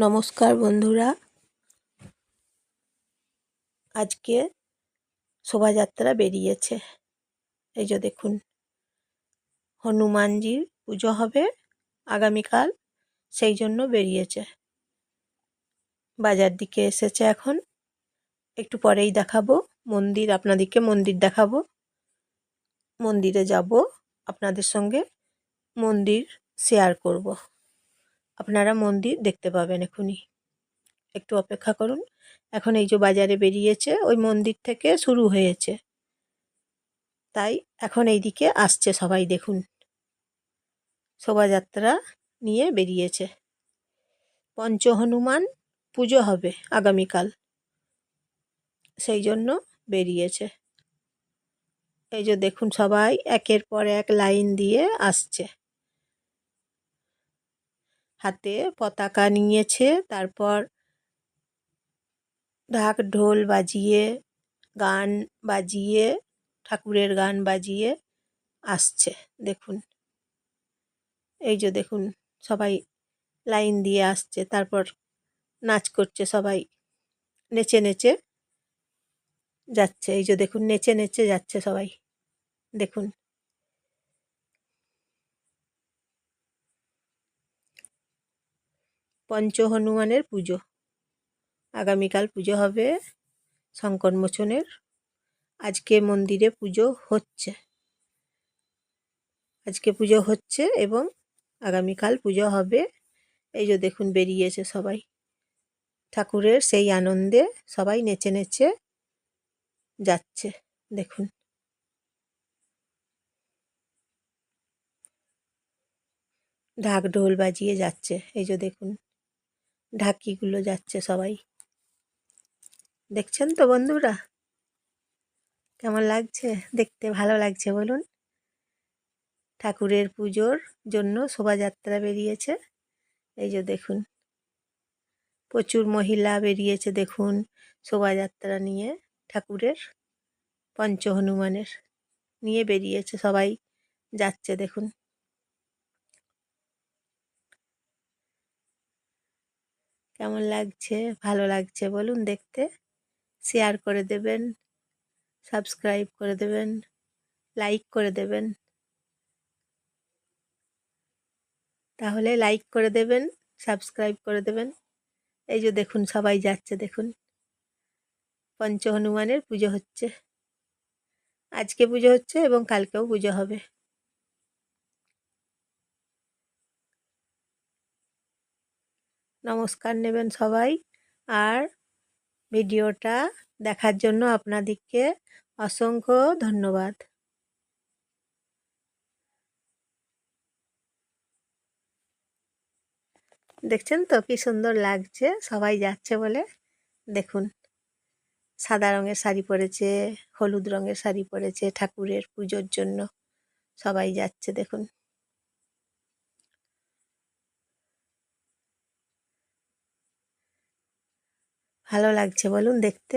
নমস্কার বন্ধুরা, আজকে শোভাযাত্রা বেরিয়েছে। এই যে দেখুন, হনুমানজির পুজো হবে আগামীকাল, সেই জন্য বেরিয়েছে। বাজার দিকে এসেছে। এখন একটু পরেই দেখাবো মন্দির, আপনাদেরকে মন্দির দেখাবো। মন্দিরে যাব, আপনাদের সঙ্গে মন্দির শেয়ার করব। আপনারা মন্দির দেখতে পাবেন এখনই, একটু অপেক্ষা করুন। এখন এই যে বাজারে বেরিয়েছে, ওই মন্দির থেকে শুরু হয়েছে, তাই এখন এইদিকে আসছে সবাই। দেখুন, শোভাযাত্রা নিয়ে বেরিয়েছে। হনুমান পুজো হবে আগামীকাল, সেই জন্য বেরিয়েছে। এই যে দেখুন, সবাই একের পর এক লাইন দিয়ে আসছে, হাতে পতাকা নিয়েছে। তারপর ঢাক ঢোল বাজিয়ে, গান বাজিয়ে, ঠাকুরের গান বাজিয়ে আসছে। দেখুন, এই যে দেখুন, সবাই লাইন দিয়ে আসছে। তারপর নাচ করছে সবাই, নেচে নেচে যাচ্ছে। এই যে দেখুন, নেচে নেচে যাচ্ছে সবাই। দেখুন, হনুমানের পুজো আগামীকাল পুজো হবে শঙ্কর মোচনের। আজকে মন্দিরে পুজো হচ্ছে, আজকে পুজো হচ্ছে এবং আগামীকাল পুজো হবে। এই যে দেখুন, বেরিয়েছে সবাই ঠাকুরের সেই আনন্দে, সবাই নেচে নেচে যাচ্ছে। দেখুন, ঢাক ঢোল বাজিয়ে যাচ্ছে। এই যে দেখুন, ঢাকিগুলো যাচ্ছে সবাই। দেখছেন তো বন্ধুরা, কেমন লাগছে দেখতে? ভালো লাগছে বলুন? ঠাকুরের পুজোর জন্য শোভাযাত্রা বেরিয়েছে। এই যে দেখুন, প্রচুর মহিলা বেরিয়েছে। দেখুন, শোভাযাত্রা নিয়ে ঠাকুরের হনুমানের নিয়ে বেরিয়েছে, সবাই যাচ্ছে। দেখুন, কেমন লাগছে? ভালো লাগছে বলুন দেখতে? শেয়ার করে দেবেন, সাবস্ক্রাইব করে দেবেন, লাইক করে দেবেন। তাহলে লাইক করে দেবেন, সাবস্ক্রাইব করে দেবেন। এই যে দেখুন, সবাই যাচ্ছে। দেখুন, হনুমানের পুজো হচ্ছে। আজকে পুজো হচ্ছে এবং কালকেও পুজো হবে। নমস্কার নেবেন সবাই। আর ভিডিওটা দেখার জন্য আপনাদেরকে অসংখ্য ধন্যবাদ। দেখছেন তো কি সুন্দর লাগছে, সবাই যাচ্ছে বলে। দেখুন, সাদা রঙের শাড়ি পরেছে, হলুদ রঙের শাড়ি পরেছে, ঠাকুরের পুজোর জন্য সবাই যাচ্ছে। দেখুন, ভালো লাগছে বলুন দেখতে?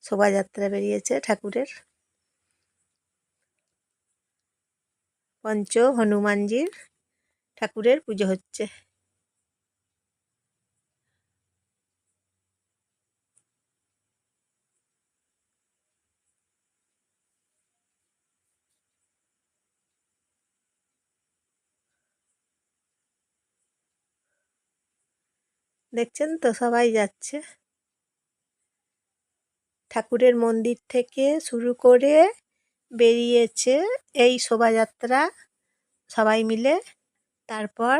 শোভাযাত্রা বেরিয়েছে ঠাকুরের, হনুমানজির ঠাকুরের পুজো হচ্ছে। দেখছেন তো, সবাই যাচ্ছে। ঠাকুরের মন্দির থেকে শুরু করে বেরিয়েছে এই শোভাযাত্রা সবাই মিলে। তারপর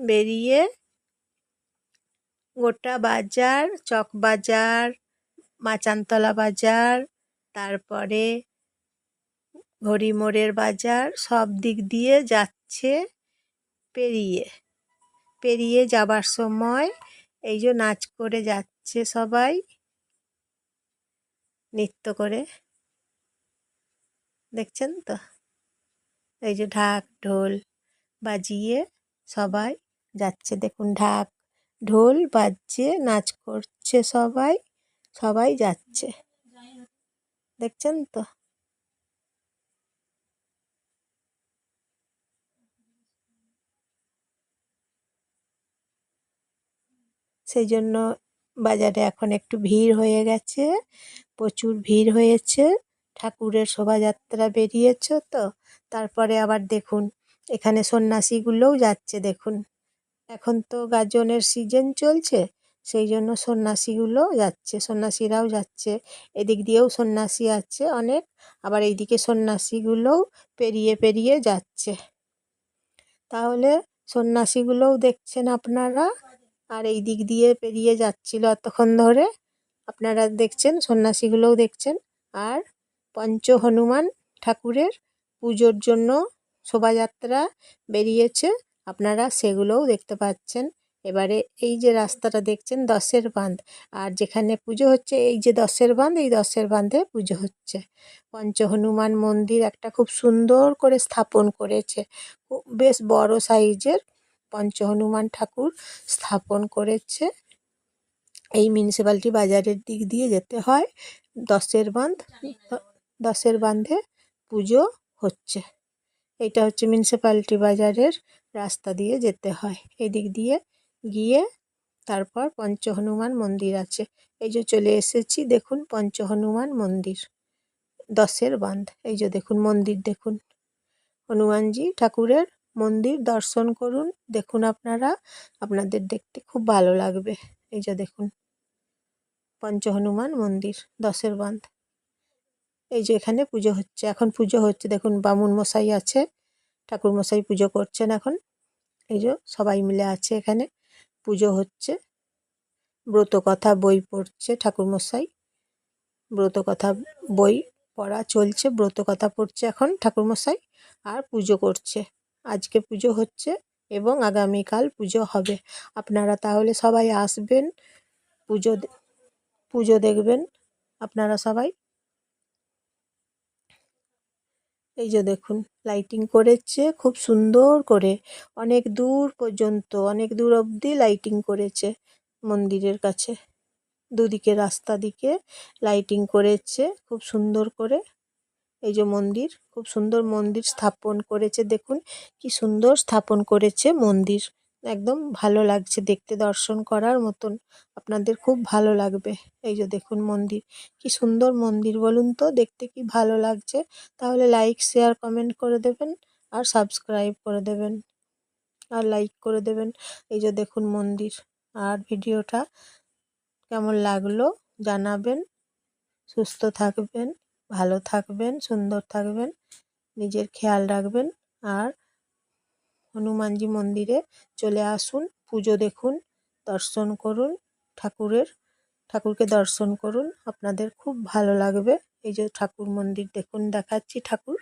বেরিয়ে গোটা বাজার, চক বাজার, মাচানতলা বাজার, তারপরে হরিমোড়ের বাজার, সব দিক দিয়ে যাচ্ছে। পেরিয়ে পেরিয়ে যাবার সময় এই যে নাচ করে যাচ্ছে সবাই, নৃত্য করে। দেখছেন তো, এই যে ঢাক ঢোল বাজিয়ে সবাই যাচ্ছে। দেখুন, ঢাক ঢোল বাজছে, নাচ করছে সবাই, সবাই যাচ্ছে। দেখছেন তো। সেই জন্য বাজারে এখন একটু ভিড় হয়ে গেছে, প্রচুর ভিড় হয়েছে। ঠাকুরের শোভাযাত্রা বেরিয়েছে তো, তারপরে আবার দেখুন এখানে সন্ন্যাসীগুলোও যাচ্ছে দেখুন। এখন তো গাজনের সিজন চলছে, সেই জন্য সন্ন্যাসীগুলো যাচ্ছে, সন্ন্যাসীরাও যাচ্ছে। এদিক দিয়েও সন্ন্যাসী আছে অনেক, আবার এইদিকে সন্ন্যাসীগুলোও পেরিয়ে পেরিয়ে যাচ্ছে। তাহলে সন্ন্যাসীগুলোও দেখছেন আপনারা, আর এই দিক দিয়ে পেরিয়ে যাচ্ছিল এতক্ষণ ধরে, আপনারা দেখছেন, সন্ন্যাসীগুলোও দেখছেন। আর পঞ্চ হনুমান ঠাকুরের পুজোর জন্য শোভাযাত্রা বেরিয়েছে, আপনারা সেগুলোও দেখতে পাচ্ছেন। এবারে এই যে রাস্তাটা দেখছেন দশের বাঁধ, আর যেখানে পুজো হচ্ছে এই যে দশের বাঁধ, এই দশের বাঁধে পুজো হচ্ছে। পঞ্চ হনুমান মন্দির একটা খুব সুন্দর করে স্থাপন করেছে, বেশ বড় সাইজের পঞ্চ হনুমান ঠাকুর স্থাপন করেছে। এই মিউনিসিপ্যালিটি বাজারের দিক দিয়ে যেতে হয়, দশের বাঁধে পুজো হচ্ছে। এটা হচ্ছে মিউনিসিপ্যালিটি বাজারের রাস্তা দিয়ে যেতে হয়, এদিক দিয়ে গিয়ে তারপর পঞ্চ হনুমান মন্দির আছে। এই যে চলে এসেছি, দেখুন পঞ্চ হনুমান মন্দির, দশের বাঁধ। এই যে দেখুন মন্দির, দেখুন হনুমানজি ঠাকুরের মন্দির, দর্শন করুন, দেখুন আপনারা, আপনাদের দেখতে খুব ভালো লাগবে। এই যে দেখুন পঞ্চ হনুমান মন্দির, দশের বাঁধ। এই যে এখানে পুজো হচ্ছে, এখন পুজো হচ্ছে, দেখুন বামুন মশাই আছে, ঠাকুর মশাই পুজো করছেন এখন। এই যে সবাই মিলে আছে এখানে, পুজো হচ্ছে, ব্রতকথা বই পড়ছে ঠাকুর মশাই, ব্রতকথা বই পড়া চলছে, ব্রতকথা পড়ছে এখন ঠাকুর মশাই, আর পুজো করছে। আজকে পুজো হচ্ছে এবং আগামীকাল পুজো হবে। আপনারা তাহলে সবাই আসবেন, পুজো দেখবেন আপনারা সবাই। এই যে দেখুন লাইটিং করেছে খুব সুন্দর করে, অনেক দূর পর্যন্ত, অনেক দূর অবধি লাইটিং করেছে মন্দিরের কাছে, দুদিকে রাস্তা দিকে লাইটিং করেছে খুব সুন্দর করে। এই যে মন্দির, খুব সুন্দর মন্দির স্থাপন করেছে, দেখুন কি সুন্দর স্থাপন করেছে মন্দির, একদম ভালো লাগছে দেখতে, দর্শন করার মতন, আপনাদের খুব ভালো লাগবে। এই যে দেখুন মন্দির, কি সুন্দর মন্দির বলুন তো, দেখতে কি ভালো লাগছে। তাহলে লাইক শেয়ার কমেন্ট করে দেবেন, আর সাবস্ক্রাইব করে দেবেন, আর লাইক করে দেবেন। এই যে দেখুন মন্দির, আর ভিডিওটা কেমন লাগলো জানাবেন। সুস্থ থাকবেন, ভালো থাকবেন, সুন্দর থাকবেন, নিজের খেয়াল রাখবেন। আর হনুমানজি মন্দিরে চলে আসুন, পুজো দেখুন, দর্শন করুন, ঠাকুরকে দর্শন করুন, আপনাদের খুব ভালো লাগবে। এই যে ঠাকুর মন্দির দেখুন, দেখাচ্ছি ঠাকুর।